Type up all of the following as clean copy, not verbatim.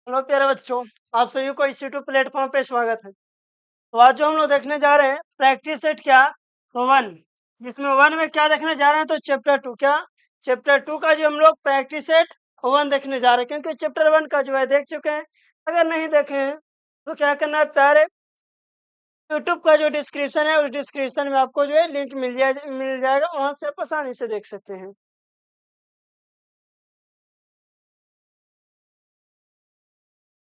Hello प्यारे बच्चों, आप सभी को इसी टू प्लेटफॉर्म पे स्वागत है। तो आज जो हम लोग देखने जा रहे हैं प्रैक्टिस सेट क्या तो वन, जिसमें वन में क्या देखने जा रहे हैं तो चैप्टर टू क्या चैप्टर टू का जो हम लोग प्रैक्टिस सेट वन देखने जा रहे हैं, क्योंकि चैप्टर वन का जो है देख चुके हैं। अगर नहीं देखे हैं तो क्या करना है प्यारे, यूट्यूब का जो डिस्क्रिप्शन है उस डिस्क्रिप्शन में आपको जो है लिंक मिल जाएगा, वहां से आप आसानी से देख सकते हैं।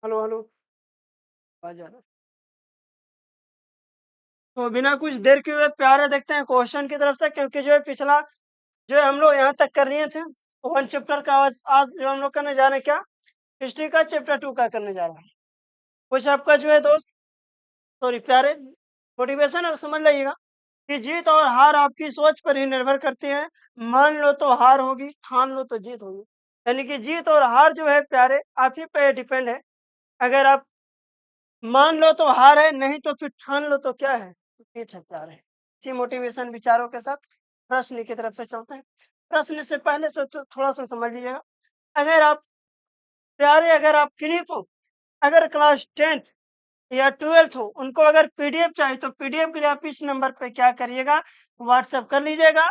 हेलो हेलो, आवाज आ रहा है? तो बिना कुछ देर के हुए प्यारे देखते हैं क्वेश्चन की तरफ से, क्योंकि जो है पिछला जो है हम लोग यहाँ तक कर लिए थे वन चैप्टर का। आज जो हम लोग करने जा रहे हैं क्या, हिस्ट्री का चैप्टर टू का करने जा रहे हैं। कुछ आपका जो है दोस्त, सॉरी प्यारे, मोटिवेशन है समझ लीजिएगा कि जीत और हार आपकी सोच पर ही निर्भर करती है। मान लो तो हार होगी, ठान लो तो जीत होगी। यानी कि जीत और हार जो है प्यारे आप ही पे डिपेंड है। अगर आप मान लो तो हार है, नहीं तो फिर ठान लो तो क्या है, जीत है प्यारे। इसी मोटिवेशन विचारों के साथ प्रश्न की तरफ से चलते हैं। प्रश्न से पहले से तो थोड़ा सा समझ लीजिएगा। अगर आप प्यारे, अगर आप किन्हीं को अगर क्लास 10th या 12th हो, उनको अगर पीडीएफ चाहिए तो पीडीएफ के लिए आप इस नंबर पे क्या करिएगा, व्हाट्सएप कर लीजिएगा।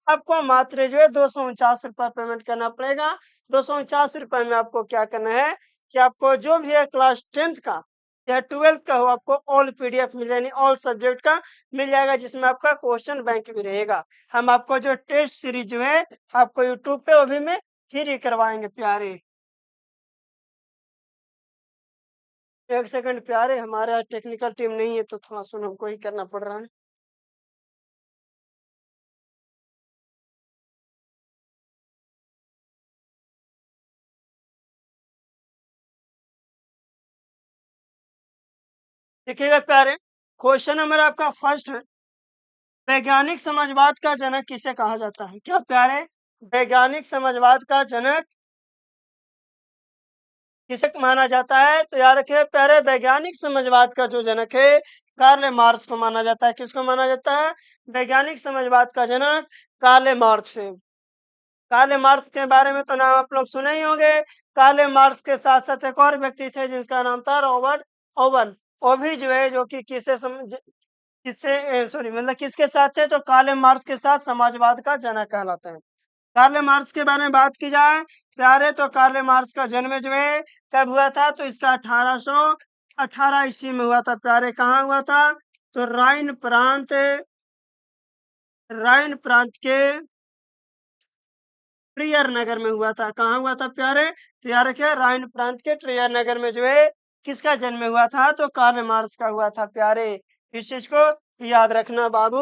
आपको मात्र जो है 249 रुपये पेमेंट करना पड़ेगा। 249 रुपये में आपको क्या करना है कि आपको जो भी है क्लास 10th का या 12th का हो, आपको ऑल पीडीएफ मिल जाएगी, ऑल सब्जेक्ट का मिल जाएगा, जिसमें आपका क्वेश्चन बैंक भी रहेगा। हम आपको जो टेस्ट सीरीज जो है आपको यूट्यूब पे वो भी में फ्री करवाएंगे प्यारे। एक सेकंड प्यारे, हमारे यहाँ टेक्निकल टीम नहीं है तो थोड़ा सुन हमको ही करना पड़ रहा है। देखिएगा प्यारे, क्वेश्चन नंबर आपका फर्स्ट है, वैज्ञानिक समाजवाद का जनक किसे कहा जाता है? क्या प्यारे, वैज्ञानिक समाजवाद का जनक किसे माना जाता है? तो याद रखिए प्यारे, वैज्ञानिक समाजवाद का जो जनक है कार्ल मार्क्स को माना जाता है। किसको माना जाता है? वैज्ञानिक समाजवाद का जनक कार्ल मार्क्स है। कार्ल मार्क्स के बारे में तो नाम आप लोग सुने ही होंगे। कार्ल मार्क्स के साथ साथ एक और व्यक्ति थे जिसका नाम था रॉबर्ट ओवन। वो भी जो है जो कि किससे सॉरी मतलब किसके साथ थे, तो कार्ल मार्क्स के साथ समाजवाद का जनक कहलाते हैं। कार्ल मार्क्स के बारे में बात की जाए प्यारे, तो कार्ल मार्क्स का जन्म जो है कब हुआ था, तो इसका 1818 ईस्वी में हुआ था प्यारे। कहाँ हुआ था? तो राइन प्रांत के ट्रियर नगर में हुआ था। कहाँ हुआ था प्यारे? प्यारे क्या, राइन प्रांत के ट्रियर नगर में जो है किसका जन्म हुआ था, तो कार्ल मार्क्स का हुआ था प्यारे। इस चीज को याद रखना बाबू।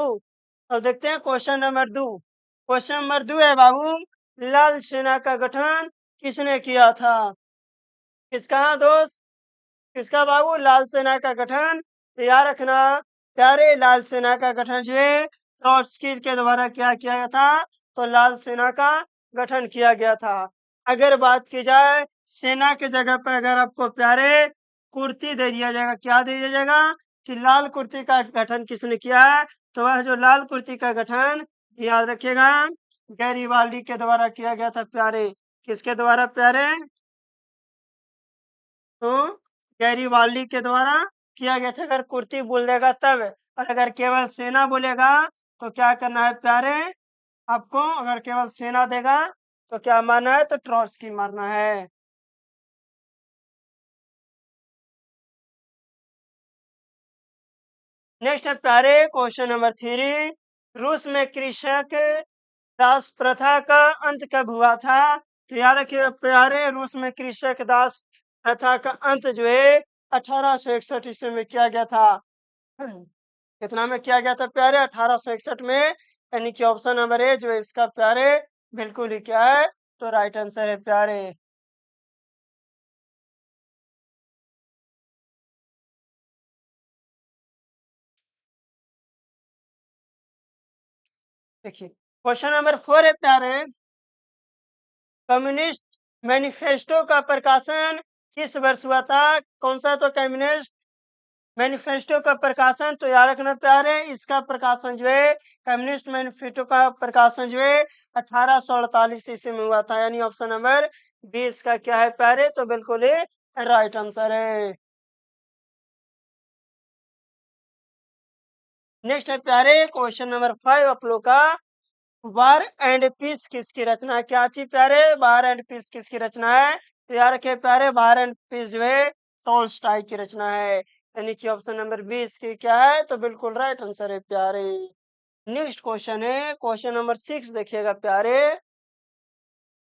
अब देखते हैं क्वेश्चन नंबर 2। क्वेश्चन नंबर 2 है बाबू, लाल सेना का गठन किसने किया था? किसका दोस्त, किसका बाबू? लाल सेना का गठन तो याद रखना प्यारे, लाल सेना का गठन जो है ट्रॉट्स्की के द्वारा क्या किया गया था, तो लाल सेना का गठन किया गया था। अगर बात की जाए सेना के जगह पर अगर आपको प्यारे कुर्ती दे दिया जाएगा, क्या दे दिया जाएगा कि लाल कुर्ती का गठन किसने किया है, तो वह जो लाल कुर्ती का गठन याद रखिएगा गैरिबाल्डी के द्वारा किया गया था प्यारे। किसके द्वारा प्यारे? तो गैरिबाल्डी के द्वारा किया गया था। अगर कुर्ती बोल देगा तब, और अगर केवल सेना बोलेगा तो क्या करना है प्यारे आपको, अगर केवल सेना देगा तो क्या मानना है, तो ट्रॉट्स्की मारना है। नेक्स्ट है प्यारे क्वेश्चन नंबर 3, रूस में कृषक दास प्रथा का अंत कब हुआ था? तो याद रखिए प्यारे, रूस में कृषक दास प्रथा का अंत जो है 1861 ईस्वी में किया गया था। कितना में किया गया था प्यारे? 1861 में। यानी कि ऑप्शन नंबर ए जो है इसका प्यारे बिल्कुल ही क्या है, तो राइट आंसर है प्यारे। देखिए क्वेश्चन नंबर 4 है प्यारे, कम्युनिस्ट मैनिफेस्टो का प्रकाशन किस वर्ष हुआ था? कौन सा? तो कम्युनिस्ट मैनिफेस्टो का प्रकाशन तो याद रखना प्यारे, इसका प्रकाशन जो है कम्युनिस्ट मैनिफेस्टो का प्रकाशन जो है 1848 ईस्वी में हुआ था। यानी ऑप्शन नंबर 20 का क्या है प्यारे, तो बिल्कुल ही राइट आंसर है। नेक्स्ट है प्यारे क्वेश्चन नंबर 5 आप लोग का, वार एंड पीस किसकी रचना है? क्या चीज प्यारे, वार एंड पीस किसकी रचना है? तो याद रखिए प्यारे, वार एंड पीस जो है टॉल्स्टॉय की रचना है, यानी कि ऑप्शन नंबर 20 की क्या है? तो बिल्कुल राइट आंसर है प्यारे। नेक्स्ट क्वेश्चन है क्वेश्चन नंबर 6, देखिएगा प्यारे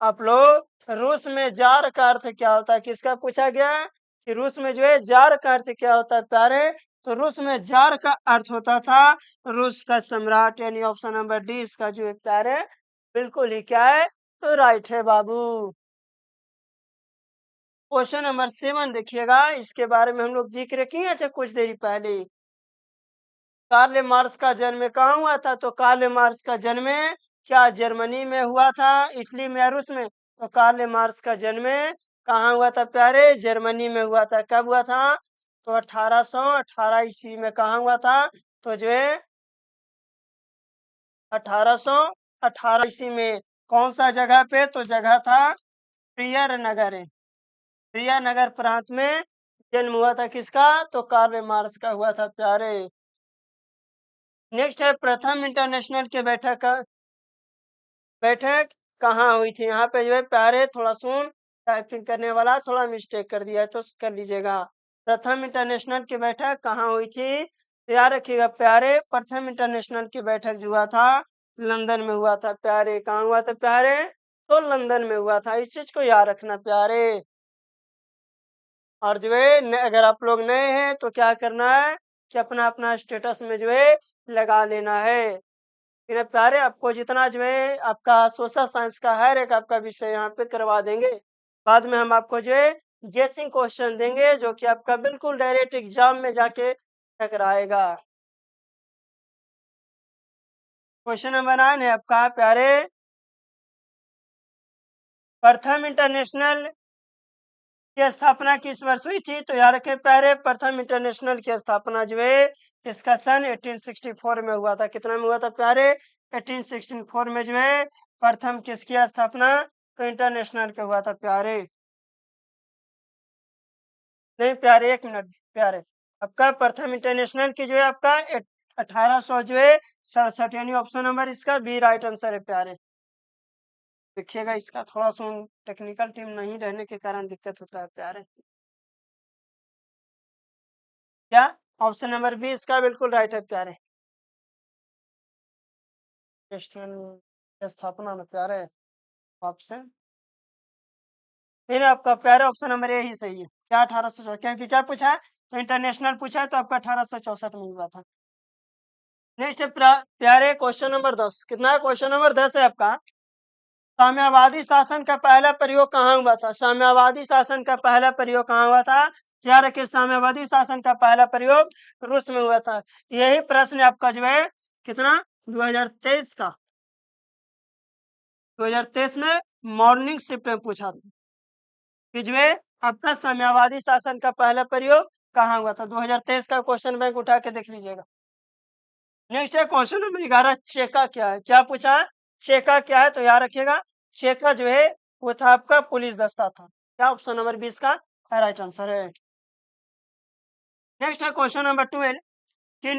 आप लोग, रूस में जार का अर्थ क्या होता है? किसका पूछा गया है कि रूस में जो है जार का अर्थ क्या होता है प्यारे? तो रूस में जार का अर्थ होता था रूस का सम्राट, यानी ऑप्शन नंबर डी इसका जो है प्यारे बिल्कुल ही क्या है? तो राइट है बाबू। क्वेश्चन नंबर 7 देखिएगा, इसके बारे में हम लोग जिक्र किए थे कुछ देर पहले। कार्ल मार्क्स का जन्म कहाँ हुआ था? तो कार्ल मार्क्स का जन्म क्या जर्मनी में हुआ था, इटली में या रूस में? तो कार्ल मार्क्स का जन्म कहाँ हुआ था प्यारे? जर्मनी में हुआ था। कब हुआ था? तो 1818 ईस्वी में। कहाँ हुआ था? तो जो है 1818 ईस्वी में। कौन सा जगह पे? तो जगह था प्रियर नगर। प्रिया नगर प्रांत में जन्म हुआ था किसका? तो कार्ल मार्क्स का हुआ था प्यारे। नेक्स्ट है प्रथम इंटरनेशनल के बैठक कहाँ हुई थी? यहाँ पे जो है प्यारे थोड़ा सुन, टाइपिंग करने वाला थोड़ा मिस्टेक कर दिया है तो कर लीजिएगा। प्रथम इंटरनेशनल की बैठक कहाँ हुई थी? तो याद रखिएगा प्यारे, प्रथम इंटरनेशनल की बैठक जो हुआ था लंदन में हुआ था प्यारे। कहाँ हुआ था प्यारे? तो लंदन में हुआ था, इस चीज को याद रखना प्यारे। और जो है अगर आप लोग नए हैं तो क्या करना है कि अपना अपना स्टेटस में जो है लगा लेना है। मेरे प्यारे, आपको जितना जो है आपका सोशल साइंस का हर एक आपका विषय यहाँ पे करवा देंगे। बाद में हम आपको जो है गेसिंग क्वेश्चन देंगे जो कि आपका बिल्कुल डायरेक्ट एग्जाम में जाके टकराएगा। क्वेश्चन नंबर 9 है आपका प्यारे, प्रथम इंटरनेशनल की स्थापना किस वर्ष हुई थी? तो याद रखें प्यारे, प्रथम इंटरनेशनल की स्थापना जो है इसका सन 1864 में हुआ था। कितना में हुआ था प्यारे? 1864 में जो है प्रथम किसकी स्थापना? तो इंटरनेशनल का हुआ था प्यारे। नहीं प्यारे, एक मिनट प्यारे, आपका प्रथम इंटरनेशनल की जो है आपका 1800 जो है 67, यानी ऑप्शन नंबर इसका बी राइट आंसर है प्यारे। देखिएगा इसका थोड़ा सुन, टेक्निकल टीम नहीं रहने के कारण दिक्कत होता है प्यारे। क्या? ऑप्शन नंबर बी इसका बिल्कुल राइट है प्यारे। स्थापना में प्यारे ऑप्शन फिर आपका प्यारे ऑप्शन नंबर ए ही सही है। क्या 1864? क्योंकि क्या पूछा है? तो इंटरनेशनल पूछा है, तो आपका 1864 में हुआ था। नेक्स्ट है प्यारे क्वेश्चन नंबर 10। कितना है? क्वेश्चन नंबर 10 है आपका, साम्यवादी शासन का पहला प्रयोग कहाँ हुआ था? साम्यवादी शासन का पहला प्रयोग कहाँ हुआ था? क्या रखे, साम्यवादी शासन का पहला प्रयोग रूस में हुआ था। यही प्रश्न आपका जो है कितना 2023 का 2023 में मॉर्निंग शिफ्ट में पूछा था कि जो है आपका साम्यवादी शासन का पहला प्रयोग कहाँ हुआ था। 2023 का क्वेश्चन बैंक उठा के देख लीजिएगा। नेक्स्ट है क्वेश्चन नंबर 11, चेका क्या है? क्या पूछा है? चेका क्या है? तो याद रखिएगा चेका जो है वो था आपका पुलिस दस्ता था। क्या ऑप्शन नंबर 20 का राइट आंसर है। नेक्स्ट है क्वेश्चन नंबर 12 कि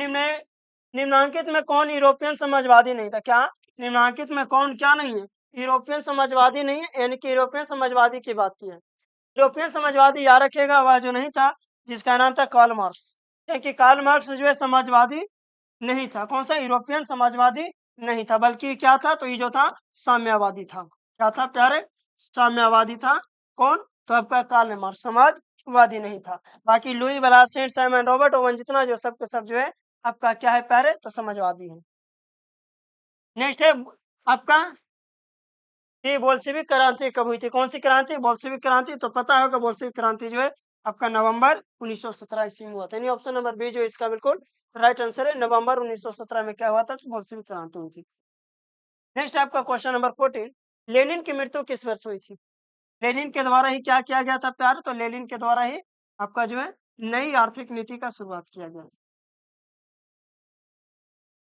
निम्नांकित में कौन यूरोपियन समाजवादी नहीं था? क्या निम्नांकित में कौन क्या नहीं है? यूरोपियन समाजवादी नहीं है, यानी कि यूरोपियन समाजवादी की बात की है। यूरोपियन समाजवादी याद रखेगा वह जो नहीं था जिसका नाम था कार्ल मार्क्स, क्योंकि कार्ल मार्क्स जो है समाजवादी नहीं था। कौन सा? यूरोपियन समाजवादी नहीं था, बल्कि क्या था? तो ये जो था साम्यवादी था। क्या था प्यारे? साम्यवादी था। कौन? तो आपका कार्ल मार्क्स समाजवादी नहीं था। बाकी लुई ब्लासेंट, साइमन रॉबर्ट ओवन जितना जो सब के सब जो है आपका क्या है प्यारे? तो समाजवादी है। नेक्स्ट है आपका ये बोल्शेविक क्रांति कब हुई थी? कौन सी क्रांति? बोल्शेविक क्रांति। तो पता होगा बोल्शेविक क्रांति जो है आपका नवंबर 1917 ईस्वी में हुआ था, यानी ऑप्शन नंबर बी जो इसका बिल्कुल राइट आंसर है। नवंबर 1917 में क्या हुआ था? तो बोल्शेविक क्रांति हुई थी। नेक्स्ट आपका क्वेश्चन नंबर 14, लेनिन की मृत्यु किस वर्ष हुई थी? लेनिन के द्वारा ही क्या किया गया था प्यार? तो लेनिन के द्वारा ही आपका जो है नई आर्थिक नीति का शुरुआत किया गया।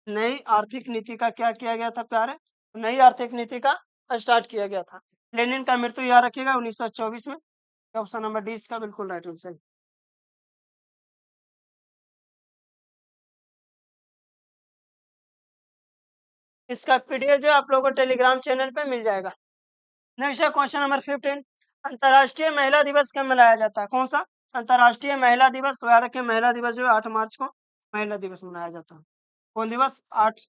नई आर्थिक नीति का क्या किया गया था प्यारे? नई आर्थिक नीति का स्टार्ट किया गया था। लेनिन का मृत्यु याद रखिएगा 1924 में। ऑप्शन नंबर डी इसका बिल्कुल राइट आंसर है। इसका पीडीएफ जो है आप लोगों को टेलीग्राम चैनल पे मिल जाएगा। नेक्स्ट है क्वेश्चन नंबर 15। अंतर्राष्ट्रीय महिला दिवस कब मनाया जाता है? कौन सा? अंतर्राष्ट्रीय महिला दिवस। तो याद रखिए महिला दिवस जो है 8 मार्च को महिला दिवस मनाया जाता है। कौन दिवस? 8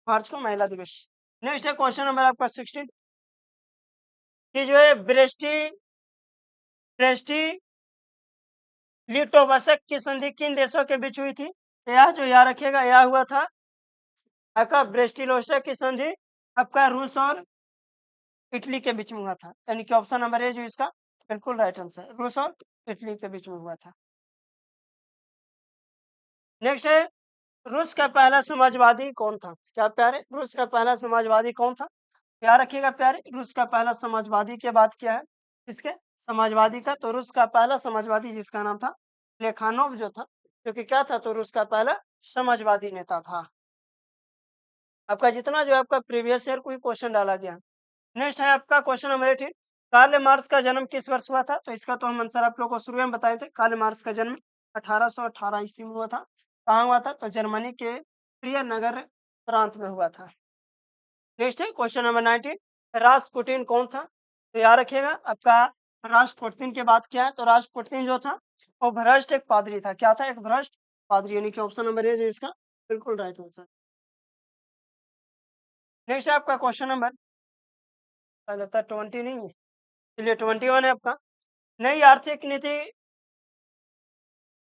मार्च को महिला दिवस। नेक्स्ट है क्वेश्चन नंबर आपका 16 कि जो है ब्रेस्टी लिटोवस्क की संधि किन देशों के बीच हुई थी? यह जो याद रखिएगा यह हुआ था आपका ब्रेस्टिलोस्टक की संधि आपका रूस और इटली के बीच में हुआ था, यानी कि ऑप्शन नंबर ए जो इसका बिल्कुल राइट आंसर, रूस और इटली के बीच में हुआ था। नेक्स्ट है रूस का पहला समाजवादी कौन था? क्या प्यारे? रूस का पहला समाजवादी कौन था? याद रखिएगा प्यारे, रूस का पहला समाजवादी के बाद क्या है इसके समाजवादी का? तो रूस का पहला समाजवादी जिसका नाम था प्लेखानोव जो था, क्योंकि क्या था? तो रूस का पहला समाजवादी नेता था। आपका जितना जो आपका प्रीवियस ईयर कोई क्वेश्चन डाला गया। नेक्स्ट है आपका क्वेश्चन नंबर 18। कार्ल मार्क्स का जन्म किस वर्ष हुआ था? तो इसका तो हम आंसर आप लोगों को शुरू में बताए थे। कार्ल मार्क्स का जन्म 1818 ईस्वी में हुआ था। कहाँ हुआ था? तो जर्मनी के प्रिय नगर प्रांत में हुआ था। नेक्स्ट है क्वेश्चन नंबर 19। रासपुटिन कौन था? तो याद रखिएगा आपका रासपुटिन के बाद क्या है? तो रासपुटिन जो था वो भ्रष्ट एक पादरी था। क्या था? एक भ्रष्ट पादरी, यानी कि ऑप्शन नंबर ए जो इसका बिल्कुल राइट आंसर। नेक्स्ट है आपका क्वेश्चन नंबर लगता है 20 नहीं है, चलिए 21 है आपका। नई आर्थिक नीति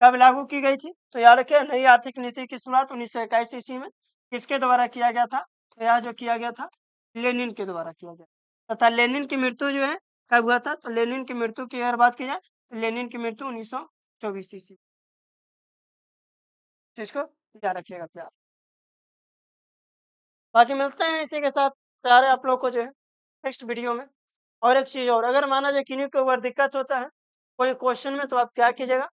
कब लागू की गई थी? तो याद रखिए नई आर्थिक नीति की शुरुआत 1921 ईस्वी में किसके द्वारा किया गया था? तो यह जो किया गया था लेनिन के द्वारा किया गया तथा लेनिन की मृत्यु जो है कब हुआ था? तो लेनिन की मृत्यु की अगर बात की जाए तो लेनिन की मृत्यु 1924 ईस्वी। इसको याद रखिएगा प्यार। बाकी मिलते हैं इसी के साथ प्यारे आप लोग को जो है नेक्स्ट वीडियो में। और एक चीज़ और, अगर माना जाए किन्हीं को अगर दिक्कत होता है कोई क्वेश्चन में, तो आप क्या कीजिएगा,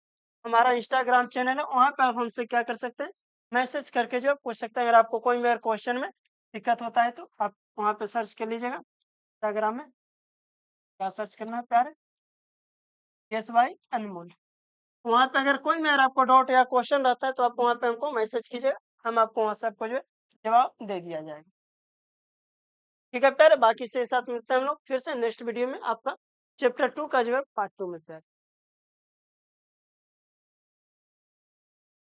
हमारा इंस्टाग्राम चैनल है वहाँ पे आप हमसे क्या कर सकते हैं, मैसेज करके जो है पूछ सकते हैं। अगर आपको कोई भी अगर क्वेश्चन में दिक्कत होता है तो आप वहाँ पे सर्च कर लीजिएगा इंस्टाग्राम में। क्या सर्च करना है प्यारे? यस भाई अनमोल। वहाँ पे अगर कोई भी अगर आपको डाउट या क्वेश्चन रहता है तो आप वहाँ पे हमको मैसेज कीजिएगा, हम आपको वहाँ से आपको जो है जवाब दे दिया जाएगा। ठीक है प्यारे, बाकी से साथ मिलते हैं हम लोग फिर से नेक्स्ट वीडियो में आपका चैप्टर 2 का जो है पार्ट 2 में प्यारे।